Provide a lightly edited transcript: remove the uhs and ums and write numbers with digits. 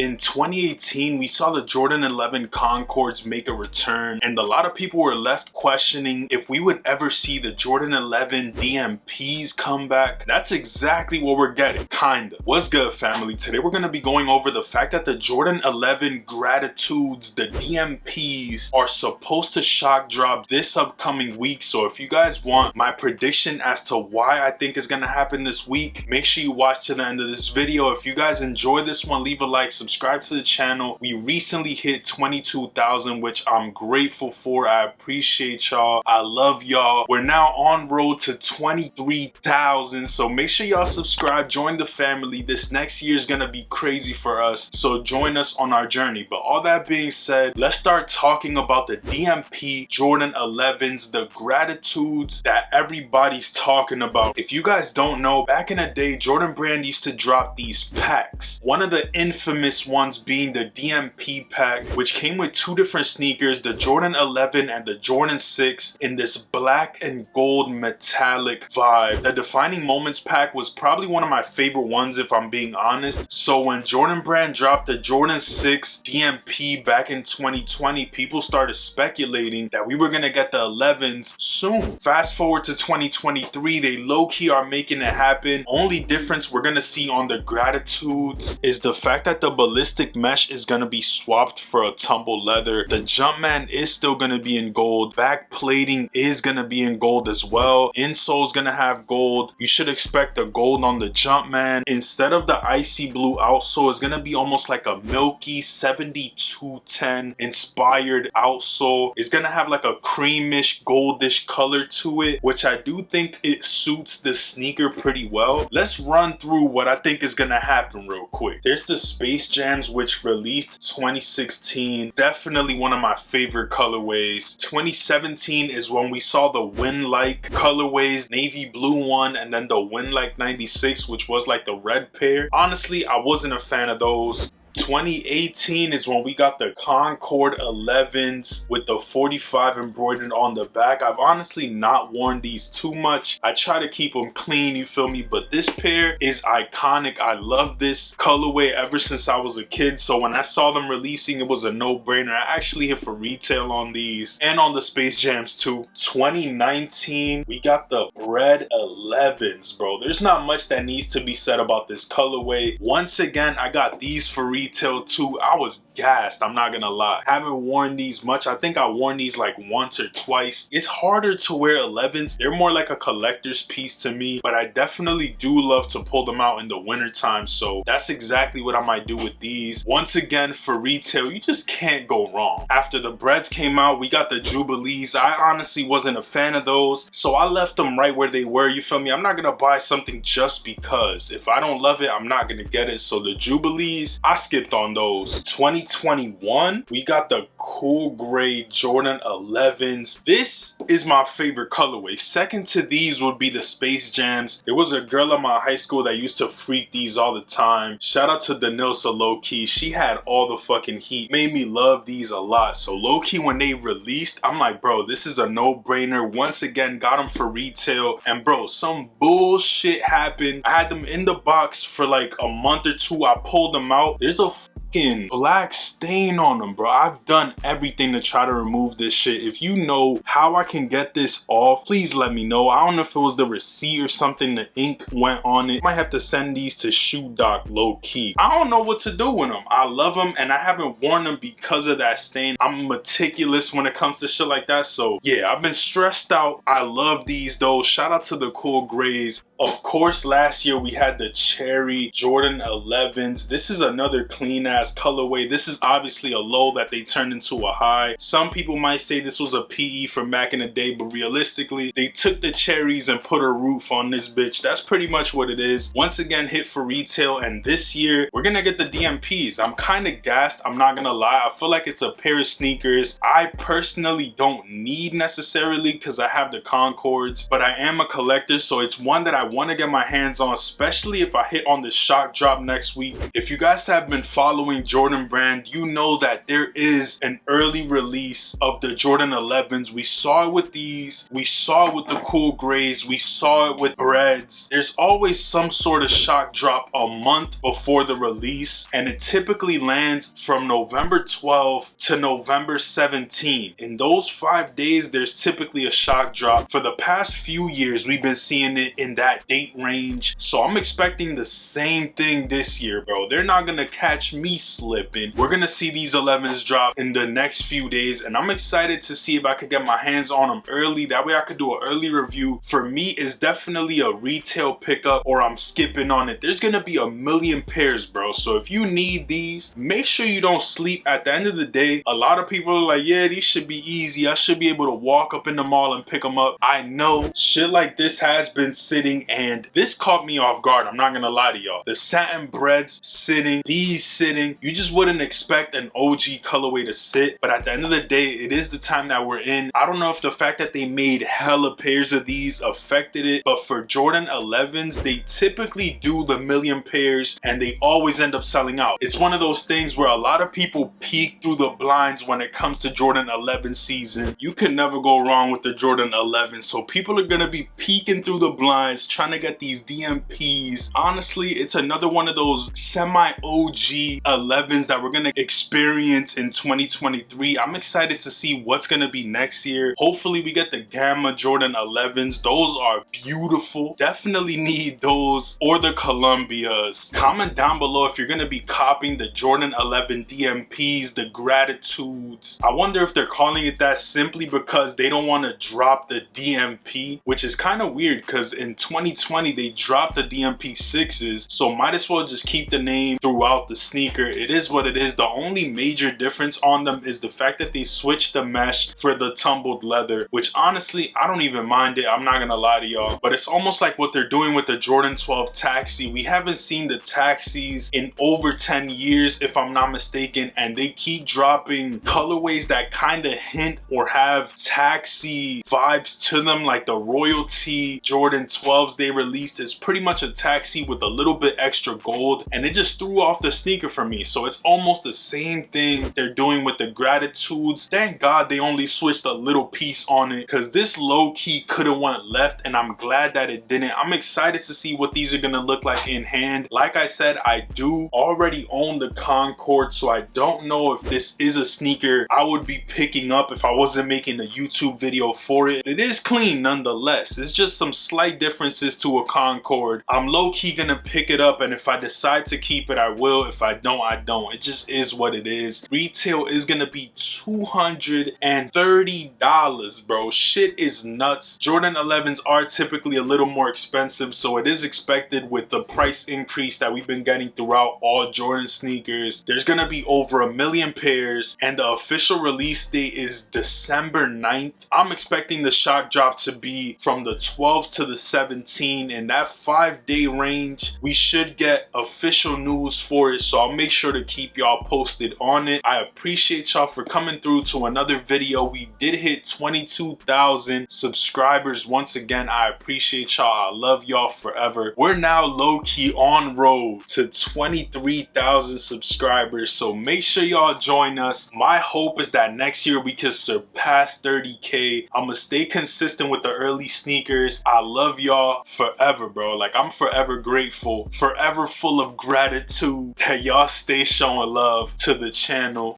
In 2018, we saw the Jordan 11 Concords make a return, and a lot of people were left questioning if we would ever see the Jordan 11 DMPs come back. That's exactly what we're getting, kinda. What's good, family? Today we're gonna be going over the fact that the Jordan 11 Gratitudes, the DMPs, are supposed to shock drop this upcoming week. So if you guys want my prediction as to why I think is gonna happen this week, make sure you watch to the end of this video. If you guys enjoy this one, leave a like, subscribe to the channel. We recently hit 22,000, which I'm grateful for. I appreciate y'all. I love y'all. We're now on road to 23,000, so make sure y'all subscribe, join the family. This next year is gonna be crazy for us, so join us on our journey. But all that being said, let's start talking about the DMP Jordan 11s, the Gratitudes that everybody's talking about. If you guys don't know, back in the day, Jordan Brand used to drop these packs. One of the infamous ones being the DMP pack, which came with two different sneakers, the Jordan 11 and the Jordan 6, in this black and gold metallic vibe. The Defining Moments pack was probably one of my favorite ones, if I'm being honest. So when Jordan Brand dropped the Jordan 6 DMP back in 2020, people started speculating that we were gonna get the 11s soon. Fast forward to 2023, they low-key are making it happen. Only difference we're gonna see on the Gratitudes is the fact that the ballistic mesh is gonna be swapped for a tumble leather. The Jumpman is still gonna be in gold. Back plating is gonna be in gold as well. Insole is gonna have gold. You should expect the gold on the Jumpman. Instead of the icy blue outsole, it's gonna be almost like a milky 7210 inspired outsole. It's gonna have like a creamish goldish color to it, which I do think it suits the sneaker pretty well. Let's run through what I think is gonna happen real quick. There's the Space Jams, which released 2016. Definitely one of my favorite colorways. 2017 is when we saw the Wind-like colorways, navy blue one, and then the Wind-like 96, which was like the red pair. Honestly, I wasn't a fan of those. 2018 is when we got the Concord 11s with the 45 embroidered on the back. I've honestly not worn these too much. I try to keep them clean, you feel me? But this pair is iconic. I love this colorway ever since I was a kid. So when I saw them releasing, it was a no-brainer. I actually hit for retail on these and on the Space Jams too. 2019, we got the Bread 11s, bro. There's not much that needs to be said about this colorway. Once again, I got these for retail too. I was gassed, I'm not gonna lie. Haven't worn these much. I think I worn these like once or twice. It's harder to wear 11s. They're more like a collector's piece to me, but I definitely do love to pull them out in the winter time. So that's exactly what I might do with these. Once again, for retail, you just can't go wrong. After the Breads came out, we got the Jubilees. I honestly wasn't a fan of those, so I left them right where they were, you feel me? I'm not gonna buy something just because. If I don't love it, I'm not gonna get it. So the Jubilees, I skipped on those. 2021, we got the cool gray Jordan 11s. This is my favorite colorway. Second to these would be the Space Jams. There was a girl in my high school that used to freak these all the time. Shout out to Danilsa low-key. She had all the fucking heat. Made me love these a lot. So low-key when they released, I'm like, bro, this is a no-brainer. Once again, got them for retail. And bro, some bullshit happened. I had them in the box for like a month or two. I pulled them out. There's a fucking black stain on them, bro. I've done everything to try to remove this shit. If you know how I can get this off, please let me know. I don't know if it was the receipt or something, the ink went on it. Might have to send these to Shoe Doc low-key. I don't know what to do with them. I love them and I haven't worn them because of that stain. I'm meticulous when it comes to shit like that. So yeah, I've been stressed out. I love these though. Shout out to the cool grays. Of course, last year we had the Cherry Jordan 11s. This is another clean ass colorway. This is obviously a low that they turned into a high. Some people might say this was a PE from back in the day, but realistically, they took the cherries and put a roof on this bitch. That's pretty much what it is. Once again, hit for retail, and this year, we're gonna get the DMPs. I'm kind of gassed, I'm not gonna lie. I feel like it's a pair of sneakers I personally don't need necessarily because I have the Concords, but I am a collector, so it's one that I want to get my hands on, especially if I hit on the shock drop next week. If you guys have been following Jordan Brand, you know that there is an early release of the Jordan 11s. We saw it with these, we saw it with the cool grays, we saw it with Reds. There's always some sort of shock drop a month before the release, and it typically lands from November 12th to November 17th. In those 5 days, there's typically a shock drop. For the past few years, we've been seeing it in that date range, so I'm expecting the same thing this year, bro. They're not gonna catch me slipping. We're gonna see these 11s drop in the next few days, and I'm excited to see if I could get my hands on them early. That way I could do an early review. For me, it's definitely a retail pickup, or I'm skipping on it. There's gonna be a million pairs, bro, so if you need these, make sure you don't sleep. At the end of the day, a lot of people are like, yeah, these should be easy, I should be able to walk up in the mall and pick them up. I know shit like this has been sitting, and this caught me off guard. I'm not gonna lie to y'all. The satin breads sitting, these sitting, you just wouldn't expect an OG colorway to sit, but at the end of the day, it is the time that we're in. I don't know if the fact that they made hella pairs of these affected it, but for Jordan 11s, they typically do the million pairs and they always end up selling out. It's one of those things where a lot of people peek through the blinds when it comes to Jordan 11 season. You can never go wrong with the Jordan 11, so people are gonna be peeking through the blinds trying to get these DMPs. Honestly, it's another one of those semi-OG 11s that we're gonna experience in 2023. I'm excited to see what's gonna be next year. Hopefully we get the Gamma Jordan 11s. Those are beautiful. Definitely need those, or the Columbias. Comment down below if you're gonna be copying the Jordan 11 DMPs, the Gratitudes. I wonder if they're calling it that simply because they don't want to drop the DMP, which is kind of weird because in 2020 they dropped the DMP 6s, so might as well just keep the name throughout the sneaker. It is what it is. The only major difference on them is the fact that they switched the mesh for the tumbled leather, which honestly I don't even mind it. I'm not gonna lie to y'all, but it's almost like what they're doing with the Jordan 12 Taxi. We haven't seen the Taxis in over 10 years if I'm not mistaken, and they keep dropping colorways that kind of hint or have taxi vibes to them. Like the Royalty Jordan 12s they released is pretty much a taxi with a little bit extra gold, and it just threw off the sneaker for me. So it's almost the same thing they're doing with the Gratitudes. Thank God they only switched a little piece on it, because this low-key could have went left, and I'm glad that it didn't. I'm excited to see what these are gonna look like in hand. Like I said, I do already own the Concord, so I don't know if this is a sneaker I would be picking up if I wasn't making a YouTube video for it. It is clean nonetheless. It's just some slight differences to a Concord. I'm low-key gonna pick it up, and if I decide to keep it, I will. If I don't, I don't. It just is what it is. Retail is gonna be $230, bro. Shit is nuts. Jordan 11s are typically a little more expensive, so it is expected with the price increase that we've been getting throughout all Jordan sneakers. There's gonna be over 1 million pairs, and the official release date is December 9th. I'm expecting the shock drop to be from the 12th to the 17th. In that 5-day range, we should get official news for it, so I'll make sure to keep y'all posted on it. I appreciate y'all for coming through to another video. We did hit 22,000 subscribers once again. I appreciate y'all. I love y'all forever. We're now low-key on road to 23,000 subscribers, so make sure y'all join us. My hope is that next year we can surpass 30K. I'm gonna stay consistent with the early sneakers. I love y'all forever, bro. Like, I'm forever grateful, forever full of gratitude that y'all stay showing love to the channel.